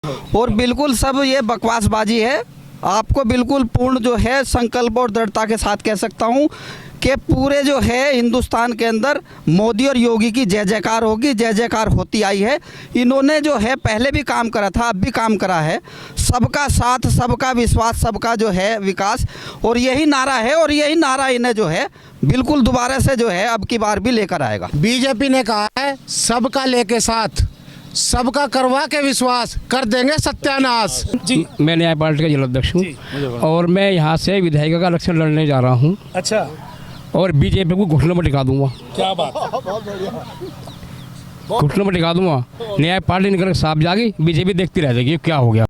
और बिल्कुल सब ये बकवासबाजी है। आपको बिल्कुल पूर्ण जो है संकल्प और दृढ़ता के साथ कह सकता हूँ कि पूरे जो है हिंदुस्तान के अंदर मोदी और योगी की जय जयकार होगी, जय जयकार होती आई है। इन्होंने जो है पहले भी काम करा था, अब भी काम करा है। सबका साथ, सबका विश्वास, सबका जो है विकास, और यही नारा है और यही नारा इन्हें जो है बिल्कुल दोबारा से जो है अब की बार भी लेकर आएगा। बीजेपी ने कहा है सबका लेके साथ, सबका करवा के विश्वास, कर देंगे सत्यानाश। जी, मैं न्याय पार्टी का जिला अध्यक्ष हूँ और मैं यहाँ से विधायिका का इलेक्शन लड़ने जा रहा हूँ। अच्छा, और बीजेपी को घुटनों में टिका दूंगा। क्या बात, घुटनों में टिका दूंगा। न्याय पार्टी निकल के साफ जाएगी, बीजेपी देखती रह जाएगी क्या हो गया।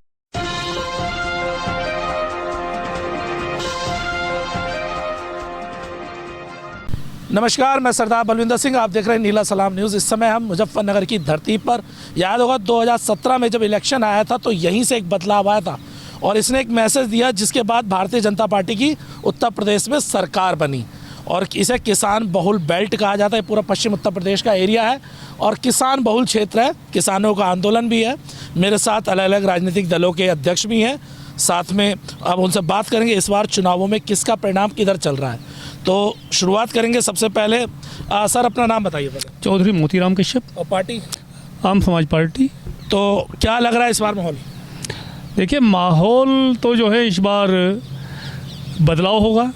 नमस्कार, मैं सरदार बलविंदर सिंह, आप देख रहे हैं नीला सलाम न्यूज़। इस समय हम मुजफ्फरनगर की धरती पर, याद होगा 2017 में जब इलेक्शन आया था तो यहीं से एक बदलाव आया था और इसने एक मैसेज दिया जिसके बाद भारतीय जनता पार्टी की उत्तर प्रदेश में सरकार बनी। और इसे किसान बहुल बेल्ट कहा जाता है। पूरा पश्चिम उत्तर प्रदेश का एरिया है और किसान बहुल क्षेत्र है, किसानों का आंदोलन भी है। मेरे साथ अलग अलग राजनीतिक दलों के अध्यक्ष भी हैं साथ में। अब उनसे बात करेंगे इस बार चुनावों में किसका परिणाम किधर चल रहा है। तो शुरुआत करेंगे सबसे पहले सर, अपना नाम बताइए पहले। चौधरी मोतीराम कश्यप। और पार्टी? आम समाज पार्टी। तो क्या लग रहा है इस बार माहौल? देखिए, माहौल तो जो है इस बार बदलाव होगा,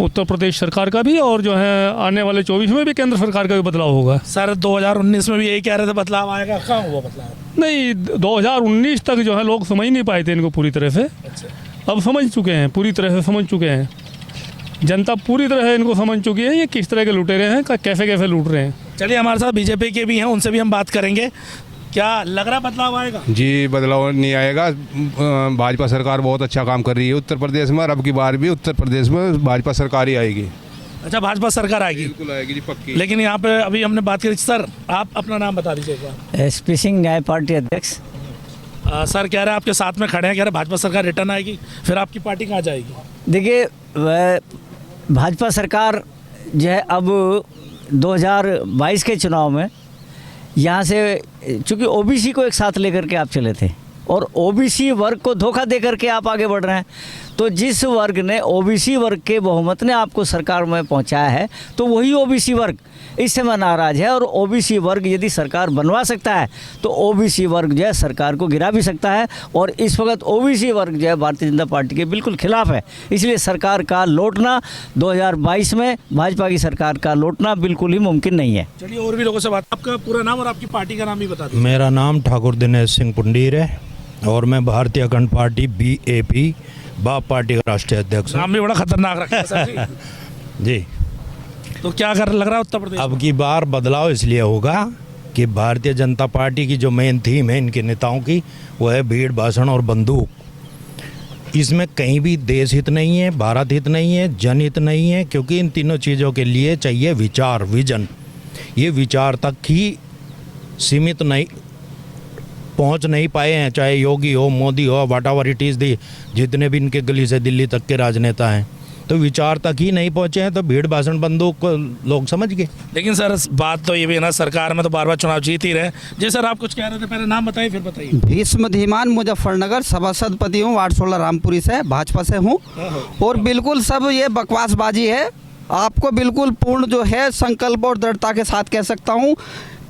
उत्तर प्रदेश सरकार का भी, और जो है आने वाले 24 में भी केंद्र सरकार का भी बदलाव होगा। सर 2019 में भी यही कह रहे थे बदलाव आएगा, कहाँ हुआ बदलाव? नहीं, 2019 तक जो है लोग समझ नहीं पाए थे इनको पूरी तरह से। अच्छा। अब समझ चुके हैं, पूरी तरह से समझ चुके हैं। जनता पूरी तरह इनको समझ चुकी है ये किस तरह के लुटेरे हैं, कैसे कैसे लूट रहे हैं। चलिए, हमारे साथ बीजेपी के भी हैं, उनसे भी हम बात करेंगे। क्या लग रहा बदलाव आएगा? जी, बदलाव नहीं आएगा। भाजपा सरकार बहुत अच्छा काम कर रही है उत्तर प्रदेश में, और अब की बार भी उत्तर प्रदेश में भाजपा सरकार ही आएगी। अच्छा, भाजपा सरकार आएगी? बिल्कुल आएगी जी, पक्की। लेकिन यहाँ पे अभी हमने बात करी। सर, आप अपना नाम बता दीजिए एक बार। एसपी सिंह, न्याय पार्टी अध्यक्ष। सर कह रहे हैं आपके साथ में खड़े हैं, कह रहे भाजपा सरकार रिटर्न आएगी, फिर आपकी पार्टी कहाँ जाएगी? देखिए, भाजपा सरकार जो है अब 2022 के चुनाव में यहाँ से, चूँकि ओबीसी को एक साथ लेकर के आप चले थे और ओबीसी वर्ग को धोखा दे करके आप आगे बढ़ रहे हैं, तो जिस वर्ग ने, ओबीसी वर्ग के बहुमत ने आपको सरकार में पहुंचाया है, तो वही ओबीसी वर्ग इस समय नाराज है। और ओबीसी वर्ग यदि सरकार बनवा सकता है तो ओबीसी वर्ग जो है सरकार को गिरा भी सकता है। और इस वक्त ओबीसी वर्ग जो है भारतीय जनता पार्टी के बिल्कुल खिलाफ है। इसलिए सरकार का लौटना 2022 में, भाजपा की सरकार का लौटना बिल्कुल ही मुमकिन नहीं है। चलिए, और भी लोगों से बात। आपका पूरा नाम और आपकी पार्टी का नाम भी बता दीजिए। मेरा नाम ठाकुर दिनेश सिंह पुंडीर है और मैं भारतीय अखंड पार्टी BAP बाप पार्टी का राष्ट्रीय अध्यक्ष हूँ। नाम भी बड़ा खतरनाक रखा है सर जी। जी, तो क्या कर लग रहा है उत्तर प्रदेश? अब की बार बदलाव इसलिए होगा कि भारतीय जनता पार्टी की जो मेन थीम है इनके नेताओं की, वो है भीड़, भाषण और बंदूक। इसमें कहीं भी देश हित नहीं है, भारत हित नहीं है, जनहित नहीं है, क्योंकि इन तीनों चीज़ों के लिए चाहिए विचार, विजन। ये विचार तक ही सीमित नहीं पहुंच नहीं पाए हैं, चाहे योगी हो, मोदी हो, व्हाटएवर इट इज़ दी, जितने भी इनके गली से दिल्ली तक के राजनेता हैं, तो विचार तक ही नहीं पहुंचे हैं। तो भीड़, भाषण, बंदूक को लोग समझ गए। लेकिन सर बात तो ये भी है ना, सरकार में तो बार बार चुनाव जीत ही रहे। जी सर, आप कुछ कह रहे थे, पहले नाम बताइए फिर बताइए। भीष्म धीमान, मुजफ्फरनगर सभासद पति हूँ, वार्ड 16 रामपुरी से, भाजपा से हूँ। और बिल्कुल सब ये बकवासबाजी है। आपको बिल्कुल पूर्ण जो है संकल्प और दृढ़ता के साथ कह सकता हूँ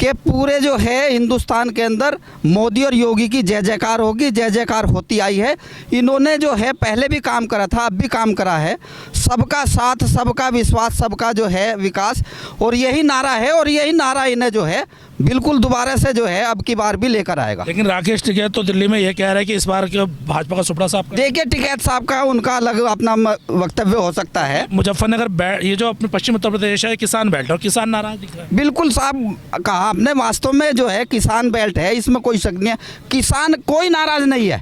कि पूरे जो है हिंदुस्तान के अंदर मोदी और योगी की जय जयकार होगी, जय जयकार होती आई है। इन्होंने जो है पहले भी काम करा था, अब भी काम करा है। सबका साथ, सबका विश्वास, सबका जो है विकास, और यही नारा है और यही नारा इन्हें जो है बिल्कुल दोबारा से जो है अब की बार भी लेकर आएगा। लेकिन राकेश टिकैत तो दिल्ली में ये कह रहे हैं कि इस बार के भाजपा का सुपड़ा साहब। देखिए, टिकैत साहब का उनका अलग अपना वक्तव्य हो सकता है। मुजफ्फरनगर ये जो अपने पश्चिम उत्तर प्रदेश है, किसान बेल्ट, और किसान नाराज दिख रहा है। बिल्कुल साहब कहा आपने, वास्तव में जो है किसान बेल्ट है, इसमें कोई शक नहीं है। किसान कोई नाराज नहीं है।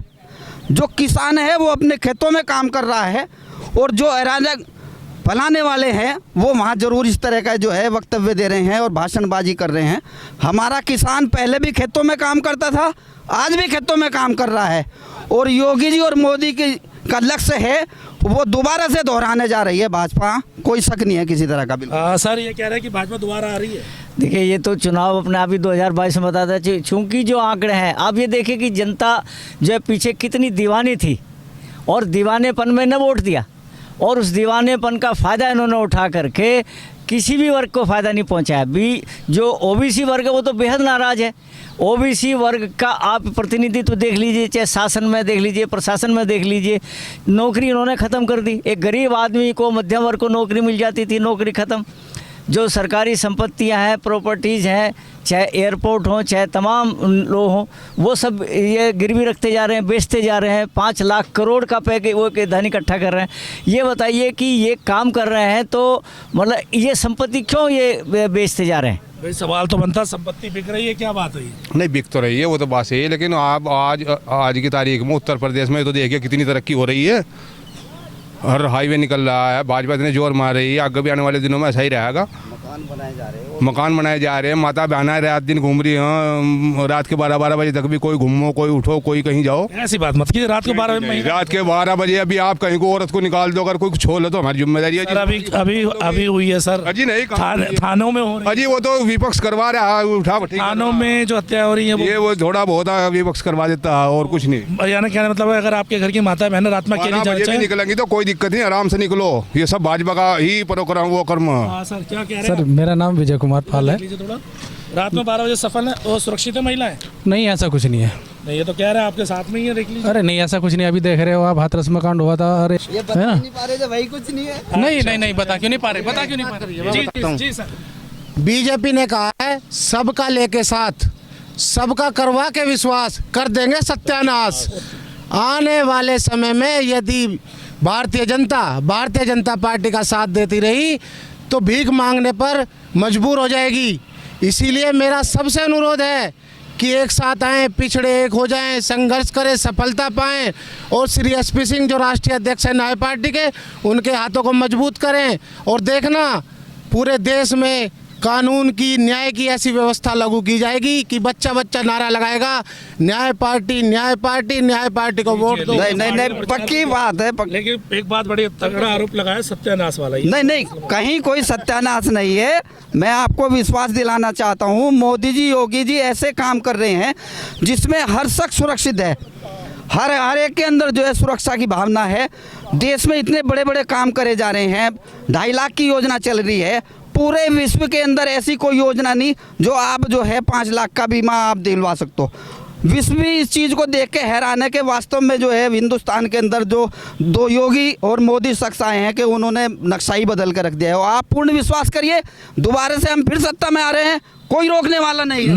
जो किसान है वो अपने खेतों में काम कर रहा है, और जो अराजक फैलाने वाले हैं वो वहाँ ज़रूर इस तरह का जो है वक्तव्य दे रहे हैं और भाषणबाजी कर रहे हैं। हमारा किसान पहले भी खेतों में काम करता था, आज भी खेतों में काम कर रहा है। और योगी जी और मोदी की का लक्ष्य है वो दोबारा से दोहराने जा रही है भाजपा, कोई शक नहीं है किसी तरह का। बिल्कुल सर ये कह रहे हैं कि भाजपा दोबारा आ रही है। देखिए ये तो चुनाव अपने आप ही 2022 में बताता है, चूँकि जो आंकड़े हैं आप ये देखिए कि जनता जो है पीछे कितनी दीवानी थी और दीवानेपन में न वोट दिया, और उस दीवानेपन का फ़ायदा इन्होंने उठा करके किसी भी वर्ग को फ़ायदा नहीं पहुंचाया। भी जो ओबीसी वर्ग है वो तो बेहद नाराज़ है। ओबीसी वर्ग का आप प्रतिनिधित्व देख लीजिए, चाहे शासन में देख लीजिए, प्रशासन में देख लीजिए, नौकरी इन्होंने ख़त्म कर दी। एक गरीब आदमी को, मध्यम वर्ग को नौकरी मिल जाती थी, नौकरी ख़त्म। जो सरकारी संपत्तियां हैं, प्रॉपर्टीज़ हैं, चाहे एयरपोर्ट हो, चाहे तमाम लोग हों, वो सब ये गिरवी रखते जा रहे हैं, बेचते जा रहे हैं। 5 लाख करोड़ का पैकेज वो के धन इकट्ठा कर रहे हैं। ये बताइए कि ये काम कर रहे हैं तो मतलब ये संपत्ति क्यों ये बेचते जा रहे हैं? भाई सवाल तो बनता, संपत्ति बिक रही है, क्या बात हुई? नहीं बिक तो रही है, वो तो बात सही है, लेकिन आप आज की तारीख में उत्तर प्रदेश में तो देखिए कितनी तरक्की हो रही है। हर हाईवे निकल रहा है, भाजपा इतने जोर मार रही है, आगे भी आने वाले दिनों में ऐसा ही रहेगा। मकान बनाए जा रहे हैं, माता बहना रात दिन घूम रही हैं, रात के 12 बजे तक भी कोई घूमो, कोई उठो, कोई कहीं जाओ। ऐसी बात मत कीजिए, रात को 12 बजे। रात के 12 बजे अभी आप कहीं को औरत को निकाल दो, अगर कोई छोड़ लो तो हमारी जिम्मेदारी है। अभी हुई है सर। अजी नहीं, थानों में हो रही है। अजी वो तो विपक्ष करवा रहा है, उठा थानों में जो हत्या हो रही है ये वो थोड़ा बहुत विपक्ष करवा देता है और कुछ नहीं। यानी कहने मतलब है, अगर आपके घर की माता बहन रात में अकेली जाए निकलेंगी तो कोई दिक्कत नहीं, आराम से निकलो। ये सब भाजपा का ही प्रोग्राम वो कर्म। सर क्या कह रहे हैं? सर मेरा नाम विजय कुमार पाल है। रात में 12 बजे सफल है और सुरक्षित है महिलाएं? नहीं ऐसा कुछ नहीं है। नहीं, ये तो कह रहे हैं आपके साथ में ही है, देख लीजिए। अरे नहीं ऐसा कुछ नहीं, अभी देख रहे हो आप, हाथरस में कांड हुआ था। अरे ये बता नहीं पा रहे थे भाई, कुछ नहीं है। नहीं बता क्यों नहीं पा रहे? जी सर। बीजेपी ने कहा है सबका लेके साथ, सबका करवा के विश्वास, कर देंगे सत्यानाश। आने वाले समय में यदि भारतीय जनता पार्टी का साथ देती रही तो भीख मांगने पर मजबूर हो जाएगी। इसीलिए मेरा सबसे अनुरोध है कि एक साथ आएं, पिछड़े एक हो जाएं, संघर्ष करें, सफलता पाएं और श्री एसपी सिंह जो राष्ट्रीय अध्यक्ष हैं न्याय पार्टी के, उनके हाथों को मजबूत करें। और देखना पूरे देश में कानून की, न्याय की ऐसी व्यवस्था लागू की जाएगी कि बच्चा नारा लगाएगा, न्याय पार्टी न्याय पार्टी न्याय पार्टी को वोट दो। नहीं पक्की बात है। लेकिन एक बात बड़ी तगड़ा आरोप लगाया सत्यानाश वाला। नहीं कहीं कोई सत्यानाश नहीं है। मैं आपको विश्वास दिलाना चाहता हूँ, मोदी जी, योगी जी ऐसे काम कर रहे हैं जिसमें हर शख्स सुरक्षित है। हर एक के अंदर जो है सुरक्षा की भावना है। देश में इतने बड़े बड़े काम करे जा रहे हैं, 2.5 लाख की योजना चल रही है। पूरे विश्व के अंदर ऐसी कोई योजना नहीं जो आप जो है 5 लाख का बीमा आप दिलवा सकते हो। विश्व भी इस चीज़ को देख के हैरान है कि वास्तव में जो है हिंदुस्तान के अंदर जो 2 योगी और मोदी शख्स आए हैं कि उन्होंने नक्शा ही बदल कर रख दिया है। और आप पूर्ण विश्वास करिए, दोबारा से हम फिर सत्ता में आ रहे हैं, कोई रोकने वाला नहीं है।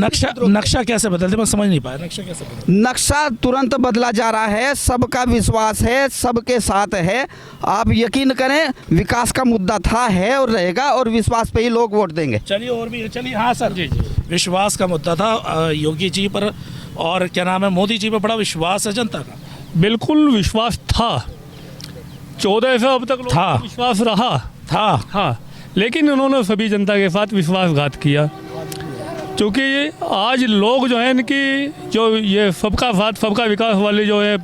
नक्शा कैसे बदलते, मैं समझ नहीं पाया। नक्शा कैसे बदलते? नक्शा तुरंत बदला जा रहा है, सबका विश्वास है, सबके साथ है। आप यकीन करें, विकास का मुद्दा था, है और रहेगा, और विश्वास पे ही लोग वोट देंगे। चलिए और भी चलिए। हाँ सर जी, विश्वास का मुद्दा था योगी जी पर, और क्या नाम है, मोदी जी पर बड़ा विश्वास है जनता का। बिल्कुल विश्वास था, 14 से अब तक था विश्वास रहा था। हाँ, लेकिन उन्होंने सभी जनता के साथ विश्वासघात किया। क्योंकि आज लोग जो है इनकी जो ये सबका साथ सबका विकास वाले जो है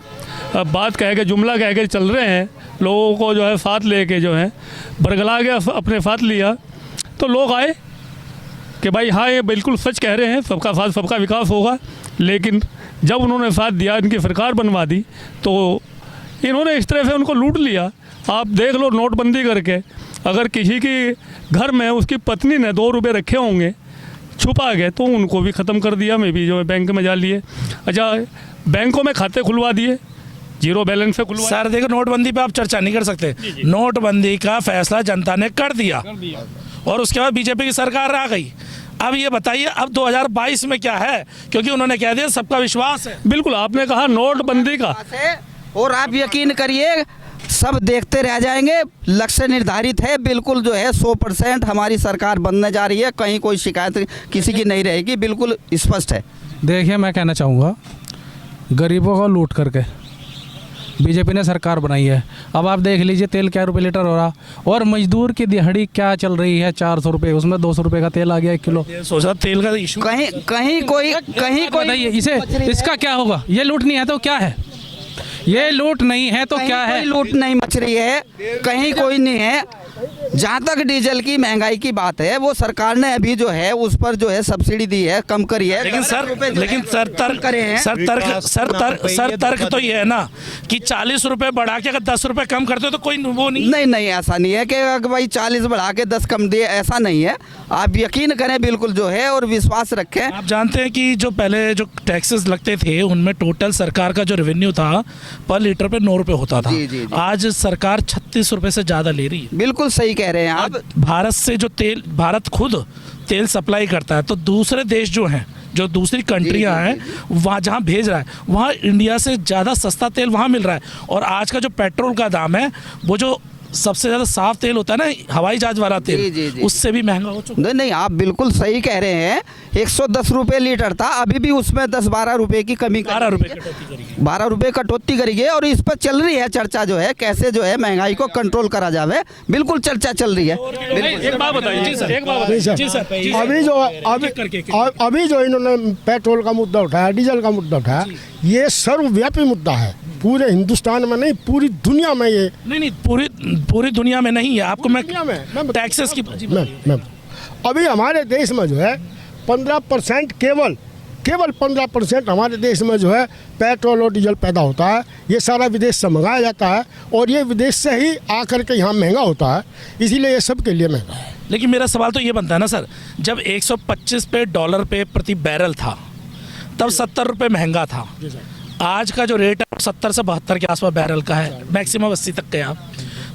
बात कह के, जुमला कह के चल रहे हैं, लोगों को जो है साथ लेके जो है बरगला के अपने साथ लिया, तो लोग आए कि भाई हाँ ये बिल्कुल सच कह रहे हैं, सबका साथ सबका विकास होगा। लेकिन जब उन्होंने साथ दिया, इनकी सरकार बनवा दी, तो इन्होंने इस तरह से उनको लूट लिया। आप देख लो, नोटबंदी करके अगर किसी की घर में उसकी पत्नी ने 2 रुपये रखे होंगे छुपा गए तो उनको भी ख़त्म कर दिया, मैं भी जो है बैंक में जा लिए। अच्छा, बैंकों में खाते खुलवा दिए, 0 बैलेंस से खुलवा। सर देखो, नोटबंदी पे आप चर्चा नहीं कर सकते। नोटबंदी का फैसला जनता ने कर दिया और उसके बाद बीजेपी की सरकार आ गई। अब ये बताइए, अब 2022 में क्या है, क्योंकि उन्होंने कह दिया सबका विश्वास है। बिल्कुल, आपने कहा नोटबंदी का, और आप यकीन करिए सब देखते रह जाएंगे। लक्ष्य निर्धारित है, बिल्कुल जो है 100% हमारी सरकार बनने जा रही है, कहीं कोई शिकायत किसी की नहीं रहेगी, बिल्कुल स्पष्ट है। देखिए मैं कहना चाहूँगा, गरीबों को लूट करके बीजेपी ने सरकार बनाई है। अब आप देख लीजिए तेल क्या रुपये लीटर हो रहा, और मजदूर की दिहाड़ी क्या चल रही है, 400 रुपये, उसमें 200 रुपये का तेल आ गया 1 किलो। सोचा तेल का इशू कहीं कोई बताइए इसे, इसका क्या होगा? ये लूट नहीं है तो क्या है? ये लूट नहीं है तो कहीं क्या है? कोई लूट नहीं मच रही है, कहीं कोई नहीं है। जहाँ तक डीजल की महंगाई की बात है, वो सरकार ने अभी जो है उस पर जो है सब्सिडी दी है, कम करी है। लेकिन सर तर्क करे हैं। सर तर्क तो ये है ना कि 40 रुपए बढ़ा के अगर 10 रुपए कम करते हो तो कोई वो नहीं। नहीं नहीं, ऐसा नहीं है कि अगर भाई 40 बढ़ा के 10 कम दिए, ऐसा नहीं है। आप यकीन करें बिल्कुल जो है, और विश्वास रखें। आप जानते हैं कि जो पहले जो टैक्सेस लगते थे उनमें टोटल सरकार का जो रेवेन्यू था पर लीटर पे 9 रुपए होता था। जी, जी, जी। आज सरकार 36 रुपए से ज़्यादा ले रही है। बिल्कुल सही कह रहे हैं आप। भारत से जो तेल, भारत खुद तेल सप्लाई करता है, तो दूसरे देश जो हैं, जो दूसरी कंट्रियां हैं, वहाँ जहाँ भेज रहा है वहाँ इंडिया से ज़्यादा सस्ता तेल वहाँ मिल रहा है। और आज का जो पेट्रोल का दाम है, वो जो सबसे ज़्यादा साफ तेल होता है ना, हवाई जहाज वाला तेल, जी, जी, जी। उससे भी महंगा हो चुका है। नहीं नहीं, आप बिल्कुल सही कह रहे हैं। 110 रुपये लीटर था, अभी भी उसमें 10-12 रुपए की कमी 12 रुपए कटौती करी है। 12 रुपए कटौती करी है। और इस पर चल रही है चर्चा जो है, कैसे जो है महंगाई को कंट्रोल करा जावे। बिल्कुल चर्चा चल रही है। एक बात बताइए जी सर, एक बात बताइए जी सर। अभी जो इन्होंने पेट्रोल का मुद्दा उठाया, डीजल का मुद्दा उठाया, ये सर्वव्यापी मुद्दा है। पूरे हिंदुस्तान में नहीं, पूरी दुनिया में ये नहीं, पूरी दुनिया में नहीं है। आपको मैं मैं टैक्सेस की मैं अभी हमारे देश में जो है 15% केवल 15% हमारे देश में जो है पेट्रोल और डीजल पैदा होता है। ये सारा विदेश से मंगाया जाता है, और ये विदेश से ही आकर के यहाँ महंगा होता है, इसीलिए ये सब के लिए महंगा है। लेकिन मेरा सवाल तो ये बनता है ना सर, जब 125 पे डॉलर पे प्रति बैरल था, तब 70 रुपये महंगा था। आज का जो रेट है 70 से 72 के आसपास बैरल का है, मैक्सिमम 80 तक गया।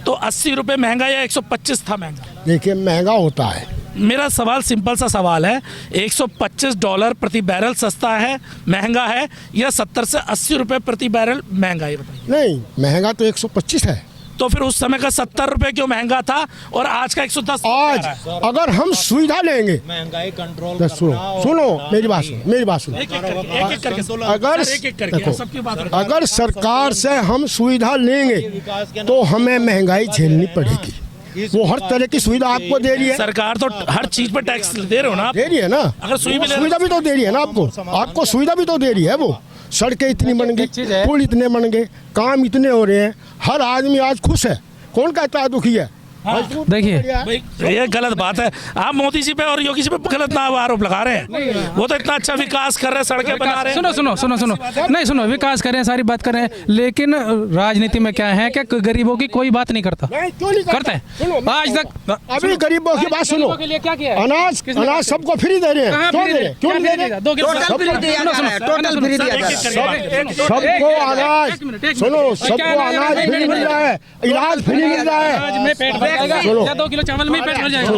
तो 80 रुपये महंगा या 125 था महंगा? देखिए, महंगा होता है। मेरा सवाल सिंपल सा सवाल है, 125 डॉलर प्रति बैरल सस्ता है, महंगा है, या 70 से 80 रुपये प्रति बैरल महंगा है? बताइए। नहीं, महंगा तो 125 है। तो फिर उस समय का 70 रुपये क्यों महंगा था और आज का 110? आज अगर हम सुविधा लेंगे, महंगाई कंट्रोल, सुनो मेरी बात सुनो। अगर सरकार से हम सुविधा लेंगे तो हमें महंगाई झेलनी पड़ेगी। वो हर तरह की सुविधा आपको दे रही है सरकार, तो हर चीज पर टैक्स दे रहे हो ना आप? दे रही है ना। अगर सुविधा भी तो दे रही है ना आपको सुविधा भी तो दे रही है। वो सड़कें इतनी बन गई, पुल इतने बन गए, काम इतने हो रहे हैं, हर आदमी आज खुश है। कौन कहता है दुखी है? देखिए, ये गलत बात है। आप मोदी जी पे और योगी जी पे गलत ना आरोप लगा रहे हैं। वो तो इतना अच्छा विकास कर रहे हैं, सड़कें बना रहे हैं। सुनो, विकास करें, सारी बात करें, लेकिन राजनीति में क्या है कि गरीबों की कोई बात नहीं करता। क्यों नहीं करते हैं आज तक। अभी गरीबों की बात सुनो, अनाज सबको फ्री दे रहे हैं। क्यों दे रहे? क्यों दे रहे? टोटल फ्री दिया जा रहा है। सबको अनाज, सुनो, सबको अनाज फ्री मिल रहा है, इलाज फ्री मिल रहा है। 2 किलो चावल में पेट भर जाएगा।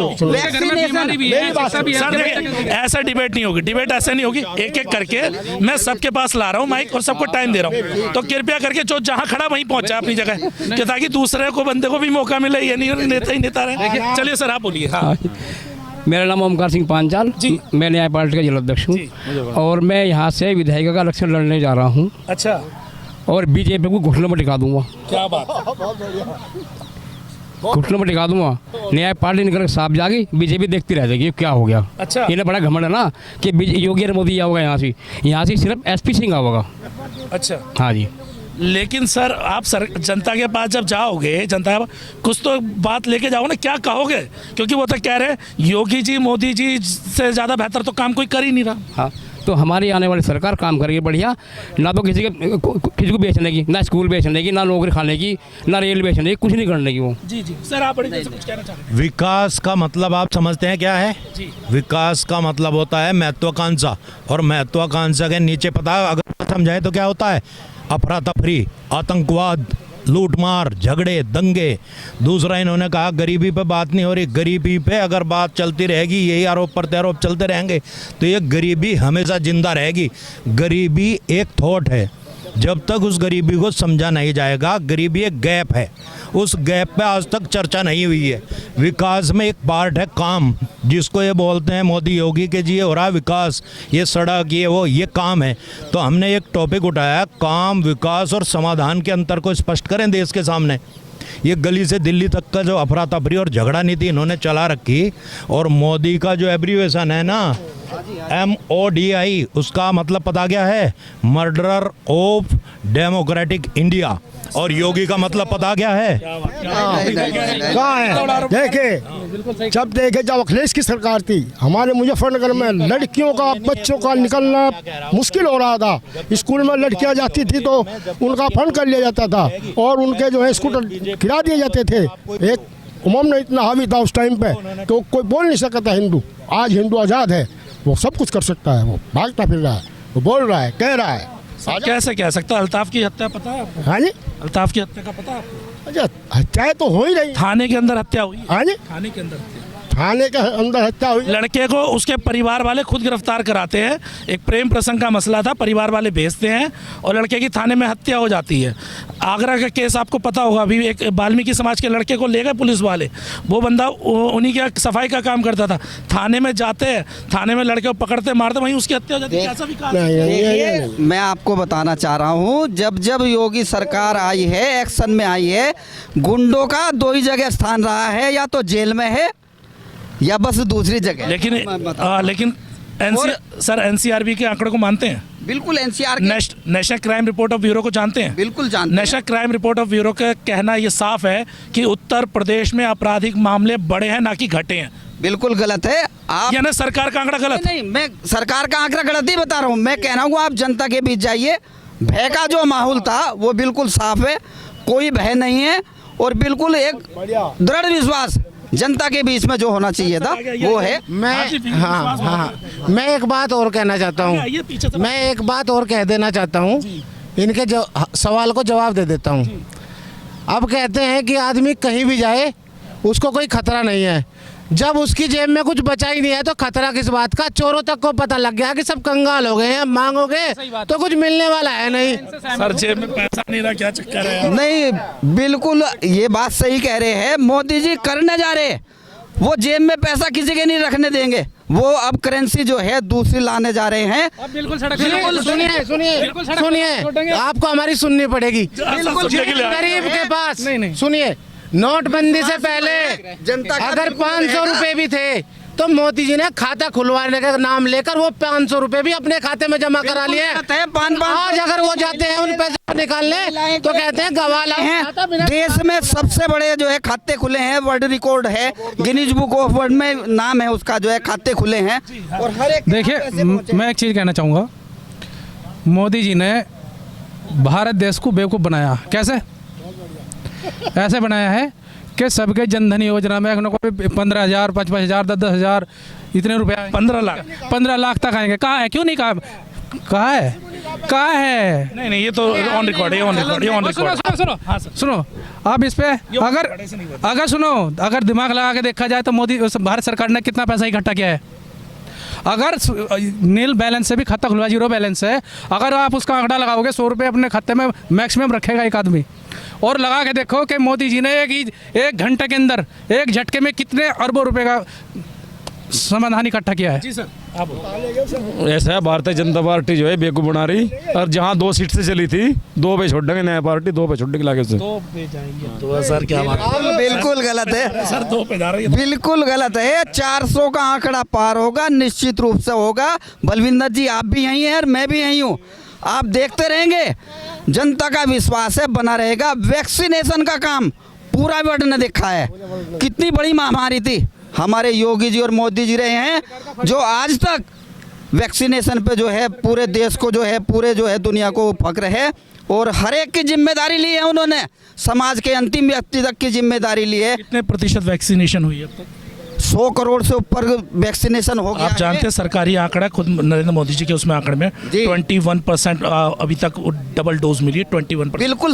घर में बीमारी भी है, सर देखिए, ऐसा डिबेट नहीं होगी। डिबेट ऐसे नहीं होगी। एक एक करके मैं सबके पास ला रहा हूँ माइक और सबको टाइम दे रहा हूँ। तो कृपया करके जो जहाँ खड़ा वहीं पहुंचा अपनी जगह, कि ताकि दूसरे को बंदे को भी मौका मिले। ये नहीं नेता ही नेता रहे। चलिए सर, आप बोलिए। हाँ, मेरा नाम ओमकार सिंह पांचाल, मैं न्याय पार्टी का जिला अध्यक्ष हूँ, और मैं यहाँ से विधायिका का इलेक्शन लड़ने जा रहा हूँ। अच्छा, और बीजेपी को घुटनों में टिका दूंगा। क्या बात? घुटनों में टिका दूंगा। न्याय पार्टी निकल साफ जाएगी, बीजेपी देखती रह जाएगी क्या हो गया। अच्छा, इन्हें बड़ा घमंड है ना कि योगी मोदी होगा यहाँ से सिर्फ एसपी सिंह होगा। अच्छा, हाँ जी। लेकिन सर, आप जनता के पास जब जाओगे, जनता कुछ तो बात लेके जाओ ना, क्या कहोगे? क्योंकि वो तो कह रहे हैं योगी जी मोदी जी से ज़्यादा बेहतर तो काम कोई कर ही नहीं रहा। हाँ, तो हमारी आने वाली सरकार काम करेगी बढ़िया, ना तो किसी को बेचने की, ना स्कूल बेचने की, ना नौकरी खाने की, ना रेल बेचने की, कुछ नहीं करने की वो। जी जी सर, आप बड़ी देर से कुछ कहना चाह रहे हैं। विकास का मतलब आप समझते हैं क्या है? जी। विकास का मतलब होता है महत्वाकांक्षा, और महत्वाकांक्षा के नीचे पता अगर समझाए तो क्या होता है? अफरा तफरी, आतंकवाद, लूटमार, झगड़े, दंगे। दूसरा इन्होंने कहा गरीबी पे बात नहीं हो रही। गरीबी पे अगर बात चलती रहेगी, यही आरोप प्रत्यारोप चलते रहेंगे, तो ये गरीबी हमेशा जिंदा रहेगी। गरीबी एक थॉट है, जब तक उस गरीबी को समझा नहीं जाएगा। गरीबी एक गैप है, उस गैप पे आज तक चर्चा नहीं हुई है। विकास में एक पार्ट है काम, जिसको ये बोलते हैं मोदी योगी के जी हो रहा विकास, ये सड़क, ये वो, ये काम है। तो हमने एक टॉपिक उठाया, काम, विकास और समाधान के अंतर को स्पष्ट करें देश के सामने। ये गली से दिल्ली तक का जो अफरा तफरी और झगड़ा नीति इन्होंने चला रखी, और मोदी का जो एब्रीवेशन है ना, MODI, उसका मतलब पता क्या है? Murderer of democratic India. और योगी का मतलब पता क्या है? कहाँ है? देखे जब अखिलेश की सरकार थी, हमारे मुजफ्फरनगर में लड़कियों का, बच्चों का निकलना मुश्किल हो रहा था। स्कूल में लड़कियां जाती थी तो उनका फंड कर लिया जाता था और उनके जो है स्कूटर गिरा दिए जाते थे। एक उमम ने इतना हावी था उस टाइम पे कि कोई बोल नहीं सकता था हिंदू। आज हिंदू आज़ाद है, वो सब कुछ कर सकता है, वो भागता फिर रहा है, वो बोल रहा है, कह रहा है। कैसे कह सकता है? अल्ताफ की हत्या पता है आपको? हाँ जी, अल्ताफ की हत्या का पता है आपको? अच्छा, हत्याएं तो हो ही रही। थाने के अंदर हत्या हुई। हाँ जी, थाने के अंदर हत्या। थाने के अंदर हत्या हुई। लड़के को उसके परिवार वाले खुद गिरफ्तार कराते हैं। एक प्रेम प्रसंग का मसला था, परिवार वाले भेजते हैं और लड़के की थाने में हत्या हो जाती है। आगरा का केस आपको पता होगा, अभी एक वाल्मीकि समाज के लड़के को ले गए पुलिस वाले। वो बंदा उन्हीं के सफाई का काम करता था। थाने में जाते हैं, थाने में लड़के को पकड़ते मारते, वहीं उसकी हत्या हो जाती है। कैसा विकास? देखिए, मैं आपको बताना चाह रहा हूँ, जब जब योगी सरकार आई है, एक्शन में आई है, गुंडों का दो ही जगह स्थान रहा है, या तो जेल में है या बस दूसरी जगह। लेकिन सर एनसीआरबी के आंकड़ों को मानते हैं? बिल्कुल। NCR national crime report of bureau को जानते हैं? बिल्कुल जानते हैं। National crime report of bureau का कहना ये साफ है कि उत्तर प्रदेश में आपराधिक मामले बढ़े हैं, ना कि घटे हैं। बिल्कुल गलत है। आप यानी सरकार का आंकड़ा गलत? नहीं, मैं सरकार का आंकड़ा गलत ही बता रहा हूँ। मैं कह रहा हूँ आप जनता के बीच जाइए, भय का जो माहौल था वो बिल्कुल साफ है, कोई भय नहीं है और बिल्कुल एक दृढ़ विश्वास जनता के बीच में जो होना चाहिए था वो है। मैं एक बात और कहना चाहता हूँ, मैं एक बात और कह देना चाहता हूँ, इनके सवाल को जवाब दे देता हूँ। अब कहते हैं कि आदमी कहीं भी जाए उसको कोई खतरा नहीं है। जब उसकी जेब में कुछ बचा ही नहीं है तो खतरा किस बात का? चोरों तक को पता लग गया कि सब कंगाल हो गए हैं, मांगोगे तो कुछ मिलने वाला है नहीं। सर जेब में पैसा नहीं रहा, क्या चक्कर है? नहीं, बिल्कुल ये बात सही कह रहे हैं। मोदी जी करने जा रहे, वो जेब में पैसा किसी के नहीं रखने देंगे। वो अब करेंसी जो है दूसरी लाने जा रहे हैं। बिल्कुल सुनिए, आपको हमारी सुननी पड़ेगी। गरीब के पास सुनिए, नोटबंदी से पहले जनता अगर 500 रुपए भी थे तो मोदी जी ने खाता खुलवाने का नाम लेकर वो 500 रुपए भी अपने खाते में जमा करा लिए। आज अगर वो जाते हैं उन पैसे को निकालने तो कहते हैं गवाला हैं। देश में सबसे बड़े जो है खाते खुले हैं, वर्ल्ड रिकॉर्ड है, गिनीज बुक ऑफ वर्ल्ड में नाम है उसका, जो है खाते खुले हैं। और हर एक देखिए, मैं एक चीज़ कहना चाहूँगा, मोदी जी ने भारत देश को बेवकूफ़ बनाया। कैसे? ऐसे बनाया है कि सबके जनधन योजना में 15,000, 55,000, 10,000 इतने रुपए 15 लाख तक आएंगे। कहाँ है? क्यों नहीं कहाँ है? नहीं, ये तो ऑन रिकॉर्ड है। सुनो आप इस पे अगर सुनो, अगर दिमाग लगा के देखा जाए तो मोदी भारत सरकार ने कितना पैसा इकट्ठा किया है। अगर नील बैलेंस से भी खाता खुलवा, 0 बैलेंस है, अगर आप उसका आंकड़ा लगाओगे 100 रुपये अपने खाते में मैक्सिमम रखेगा एक आदमी। और लगा के देखो कि मोदी जी ने एक घंटे के अंदर एक झटके में कितने अरबों रुपए का समाधान इकट्ठा किया है। जी सर, ऐसा है, भारतीय जनता पार्टी जो है बेवकूफ़ बना रही, और जहाँ 2 सीट से चली थी 2 पे छोड़ देंगे, नया पार्टी 2 पे छोड़ देंगे लाके से। 2 पे जाएंगे तो सर क्या बात? बिल्कुल गलत है सर, 2 पे जा रही है। बिल्कुल गलत है। 400 का आंकड़ा पार होगा, निश्चित रूप से होगा। बलविंदर जी आप भी यहीं हैं और मैं भी यहीं हूँ। आप देखते रहेंगे, जनता का विश्वास है बना रहेगा। वैक्सीनेशन का काम पूरा वर्ल्ड ने देखा है, कितनी बड़ी महामारी थी। हमारे योगी जी और मोदी जी रहे हैं जो आज तक वैक्सीनेशन पे जो है पूरे देश को जो है, पूरे जो है दुनिया को फक्र है। और हर एक की जिम्मेदारी ली है उन्होंने, समाज के अंतिम व्यक्ति तक की जिम्मेदारी ली है। कितने प्रतिशत वैक्सीनेशन हुई है अब तक? 100 करोड़ से ऊपर वैक्सीनेशन हो गया। आप जानते हैं सरकारी आंकड़ा, खुद नरेंद्र मोदी जी के उसमें आंकड़े में 21% अभी तक डबल डोज मिली है। 21%। बिल्कुल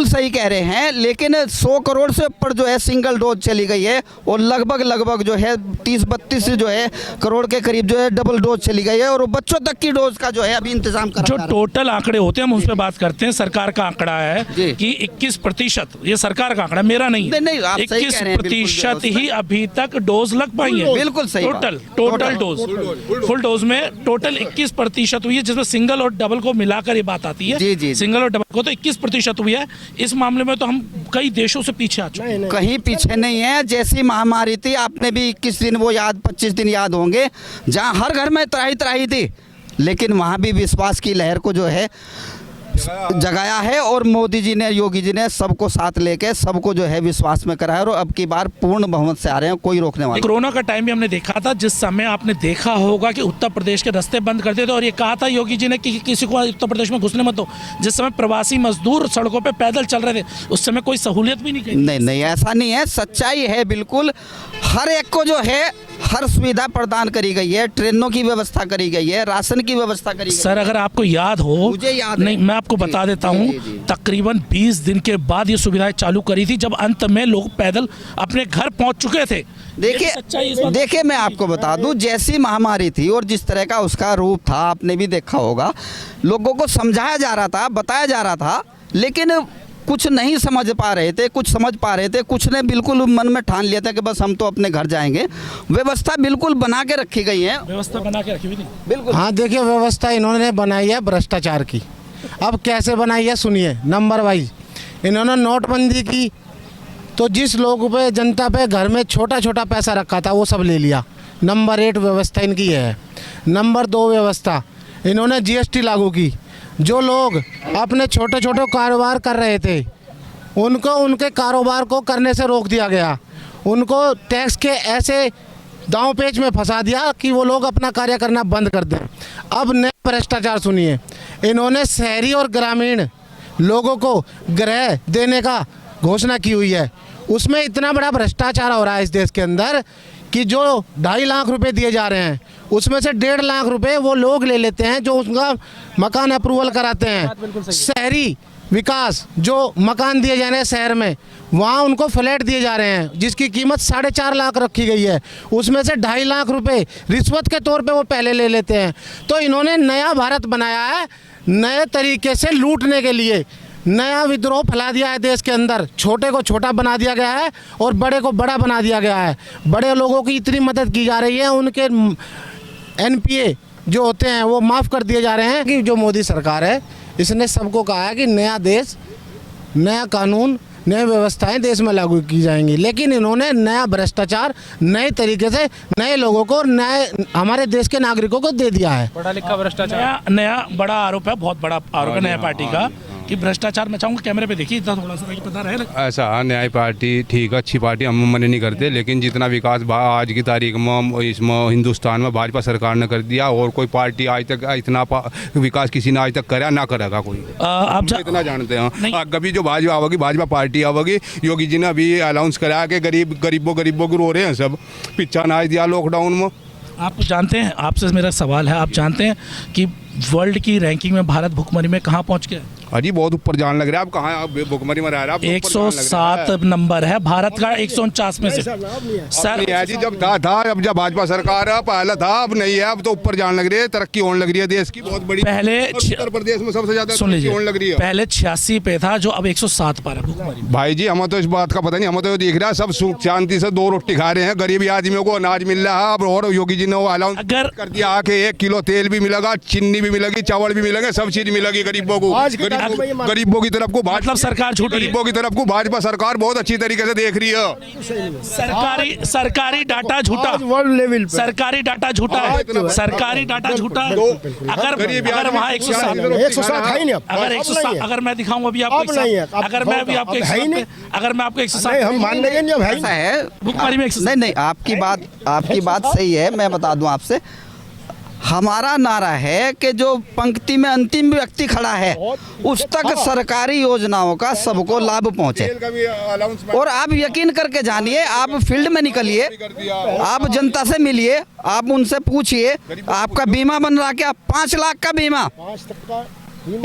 सही कह रहे हैं। लेकिन 100 करोड़ से ऊपर जो है सिंगल डोज चली गई है और लगभग जो है 30-32 जो है करोड़ के करीब जो है डबल डोज चली गई है। और बच्चों तक की डोज का जो है अभी इंतजाम कर जो टोटल आंकड़े होते हैं हम उस पर बात करते हैं। सरकार का आंकड़ा है कि 21%, ये सरकार का आंकड़ा, मेरा नहीं है। 21% ही अभी तक तक डोज लग पाई है? बिल्कुल सही बात। टोटल डोज, फुल डोज में टोटल 21% हुई है, जिसमें सिंगल और डबल को मिलाकर ये बात आती है। जी। सिंगल और डबल को तो 21% हुई है। इस मामले में तो हम कई देशों से पीछे आ चुके हैं। कहीं पीछे नहीं है। जैसी महामारी थी, आपने भी 21 दिन वो याद 25 दिन याद होंगे, जहां हर घर में त्राही थी, लेकिन वहां भी विश्वास की लहर को जो है जगाया है, और मोदी जी ने, योगी जी ने सबको साथ लेके सबको जो है विश्वास में कराया, और अब की बार पूर्ण बहुमत से आ रहे हैं, कोई रोकने वाला। कोरोना का टाइम भी हमने देखा था, जिस समय आपने देखा होगा कि उत्तर प्रदेश के रास्ते बंद कर दिए थे, और ये कहा था योगी जी ने कि किसी को उत्तर प्रदेश में घुसने मत दो। जिस समय प्रवासी मजदूर सड़कों पे पैदल चल रहे थे, उस समय कोई सहूलियत भी नहीं की। नहीं, ऐसा नहीं है, सच्चाई है बिल्कुल। हर एक को जो है हर सुविधा प्रदान करी गई है, ट्रेनों की व्यवस्था करी गई है, राशन की व्यवस्था करी गई है। सर, अगर आपको याद हो, मुझे याद नहीं, मैं आपको बता देता हूँ, तकरीबन 20 दिन के बाद ये सुविधाएं चालू करी थी, जब अंत में लोग पैदल अपने घर पहुंच चुके थे। देखिए मैं आपको बता दूं, जैसी महामारी थी और जिस तरह का उसका रूप था, आपने भी देखा होगा, लोगों को समझाया जा रहा था, बताया जा रहा था, लेकिन कुछ नहीं समझ पा रहे थे, कुछ समझ पा रहे थे, कुछ ने बिल्कुल मन में ठान लिया था कि बस हम तो अपने घर जाएंगे। व्यवस्था बिल्कुल बना के रखी गई है, व्यवस्था बना के रखी हुई थी बिल्कुल। हाँ, देखिए व्यवस्था इन्होंने बनाई है भ्रष्टाचार की। अब कैसे बनाई है सुनिए। नंबर वाइज इन्होंने नोटबंदी की, तो जिस लोगों पे, जनता पे घर में छोटा छोटा पैसा रखा था वो सब ले लिया। नंबर 1 व्यवस्था इनकी है। नंबर 2 व्यवस्था इन्होंने GST लागू की। जो लोग अपने छोटे छोटे कारोबार कर रहे थे, उनको उनके कारोबार को करने से रोक दिया गया। उनको टैक्स के ऐसे दांव पेच में फंसा दिया कि वो लोग अपना कार्य करना बंद कर दें। अब नए भ्रष्टाचार सुनिए। इन्होंने शहरी और ग्रामीण लोगों को गृह देने का घोषणा की हुई है। उसमें इतना बड़ा भ्रष्टाचार हो रहा है इस देश के अंदर कि जो 2.5 लाख रुपए दिए जा रहे हैं, उसमें से 1.5 लाख रुपए वो लोग ले लेते हैं जो उसका मकान अप्रूवल कराते हैं। शहरी विकास, जो मकान दिए जा रहे हैं शहर में, वहाँ उनको फ्लैट दिए जा रहे हैं जिसकी कीमत 4.5 लाख रखी गई है, उसमें से 2.5 लाख रुपए रिश्वत के तौर पे वो पहले ले लेते हैं। तो इन्होंने नया भारत बनाया है, नए तरीके से लूटने के लिए नया विद्रोह फैला दिया है देश के अंदर। छोटे को छोटा बना दिया गया है और बड़े को बड़ा बना दिया गया है। बड़े लोगों की इतनी मदद की जा रही है, उनके NPA जो होते हैं वो माफ़ कर दिए जा रहे हैं। कि जो मोदी सरकार है, इसने सबको कहा है कि नया देश, नया कानून, नई व्यवस्थाएं देश में लागू की जाएंगी, लेकिन इन्होंने नया भ्रष्टाचार नए तरीके से नए लोगों को, नए हमारे देश के नागरिकों को दे दिया है। पढ़ा लिखा भ्रष्टाचार नया बड़ा आरोप है, बहुत बड़ा आरोप है नया पार्टी का कि भ्रष्टाचार। मैं चाहूँगा कैमरे पे देखिए, इतना थोड़ा सा ताकि पता रहे। ऐसा न्याय पार्टी ठीक है, अच्छी पार्टी, हम मना नहीं करते, लेकिन जितना विकास आज की तारीख में इसमें हिंदुस्तान में भाजपा सरकार ने कर दिया, और कोई पार्टी आज तक इतना विकास किसी ने आज तक करा ना करेगा कोई। आप इतना जानते हैं। कभी जो भाजपा आवेगी, भाजपा पार्टी आवेगी, योगी जी ने अभी अनाउंस कराया कि गरीबों को रो रहे हैं सब, पिच्छा अनाज दिया लॉकडाउन में। आप जानते हैं, आपसे मेरा सवाल है, आप जानते हैं कि वर्ल्ड की रैंकिंग में भारत भुखमरी में कहाँ पहुँच गया? अजी बहुत ऊपर जान लग रहा है। आप कहाँ भुखमरी में रह रहे हैं? 107 नंबर है भारत का 149 में से। सर जी जब था अब जब भाजपा सरकार है, पहले था, अब नहीं है, अब तो ऊपर जान लग रही है, तरक्की होने लग रही है देश की बहुत बड़ी। पहले उत्तर प्रदेश में सबसे ज्यादा सुन लीजिए, होने लग रही है। पहले 86 पे था, जो अब 107 पर है भुखमरी। भाई जी हमें तो इस बात का पता नहीं, हमें तो देख रहा है सब सुख शांति से 2 रोटी खा रहे हैं, गरीबी आदमियों को अनाज मिल रहा है। अब और योगी जी ने वो अलाउंस कर दिया कि 1 किलो तेल भी मिलेगा, चीनी भी मिलेगी, चावल भी मिलेगा, सब चीज मिलेगी गरीबों को। गरीबों की तरफ को मतलब सरकार झूठी, गरीबों की तरफ को भाजपा सरकार बहुत अच्छी तरीके से देख रही है। सरकारी डाटा झूठा, वर्ल्ड लेवल पे सरकारी डाटा झूठा है, सरकारी डाटा झूठा। अगर वहाँ 107 है ही नहीं, अगर 107, अगर मैं दिखाऊं अभी आपको, अगर मैं अभी आपको 107, हम मान लेंगे जब है भुखमरी में 107। नहीं, आपकी बात सही है। मैं बता दूं आपसे, हमारा नारा है कि जो पंक्ति में अंतिम व्यक्ति खड़ा है उस तक सरकारी योजनाओं का सबको लाभ पहुंचे। और आप यकीन करके जानिए, आप फील्ड में निकलिए, आप जनता से मिलिए, आप उनसे पूछिए, आपका बीमा बन रहा क्या? 5 लाख का बीमा।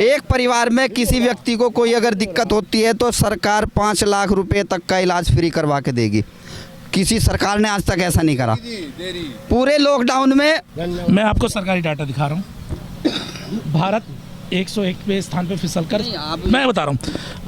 एक परिवार में किसी व्यक्ति को कोई अगर दिक्कत होती है तो सरकार 5 लाख रुपए तक का इलाज फ्री करवा के देगी। किसी सरकार ने आज तक ऐसा नहीं करा। पूरे लॉकडाउन में मैं आपको सरकारी डाटा दिखा रहा हूँ। भारत 101 पे स्थान पे फिसल कर, मैं बता रहा हूँ,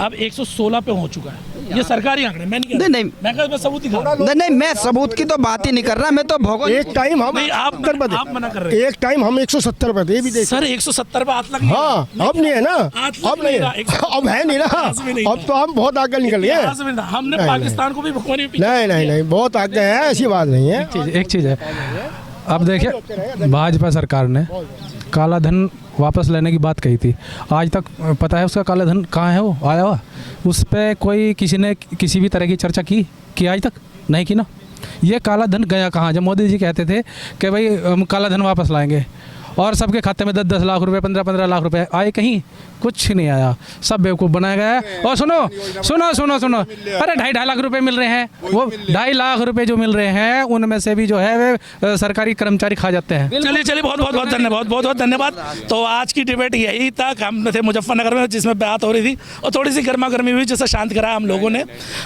अब 116 पे हो चुका है। ये सरकारी आंकड़े, मैं नहीं कह रहा। नहीं, मैं सबूत दिखा रहा हूं। नहीं, मैं सबूत की तो बात ही नहीं कर रहा, मैं तो भौगोलिक एक टाइम हम नहीं, आप 70 रुपए आप मना कर रहे हैं। एक टाइम हम 170 रुपए थे, ये भी देखिए। सर 170 पे हाथ लग गया। हाँ, अब नहीं है ना, अब नहीं है, अब है नहीं ना, अब तो हम बहुत आगे निकल गए। हमने पाकिस्तान को भी भगवान नहीं, बहुत आगे है, ऐसी बात नहीं है। एक चीज़ है, अब देखिए भाजपा सरकार ने काला धन वापस लेने की बात कही थी, आज तक पता है उसका काला धन कहाँ है, वो आया हुआ उस पर कोई किसी ने किसी भी तरह की चर्चा की आज तक नहीं की ना। ये काला धन गया कहाँ? जब मोदी जी कहते थे कि भाई हम काला धन वापस लाएंगे और सबके खाते में 10-10 लाख रुपए 15-15 लाख रुपए आए, कहीं कुछ नहीं आया, सब बेवकूफ़ बनाया गया है। और सुनो, अरे 2.5 लाख रुपए मिल रहे हैं, वो 2.5 लाख रुपए जो मिल रहे हैं उनमें से भी जो है वे सरकारी कर्मचारी खा जाते हैं। चलिए बहुत धन्यवाद। तो आज की डिबेट यही था, हम थे मुजफ्फरनगर में जिसमें बात हो रही थी और थोड़ी सी गर्मा गर्मी हुई जिससे शांत कराया हम लोगों ने,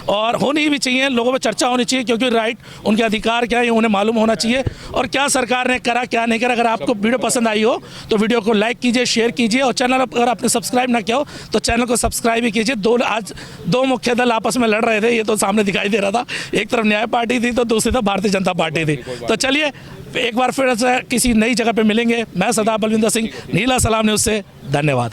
और होनी भी चाहिए, लोगों में चर्चा होनी चाहिए क्योंकि राइट उनके अधिकार क्या है उन्हें मालूम होना चाहिए और क्या सरकार ने करा क्या नहीं करा। अगर आपको वीडियो पसंद आई हो तो वीडियो को लाइक कीजिए, शेयर कीजिए और चैनल अगर आपने सब्सक्राइब ना किया हो तो चैनल को सब्सक्राइब भी कीजिए। आज दो मुख्य दल आपस में लड़ रहे थे, ये तो सामने दिखाई दे रहा था, एक तरफ न्याय पार्टी थी तो दूसरी तरफ भारतीय जनता पार्टी थी। तो चलिए एक बार फिर से किसी नई जगह पे मिलेंगे। मैं सरदार बलविंदर सिंह, नीला सलाम न्यूज़ से, धन्यवाद।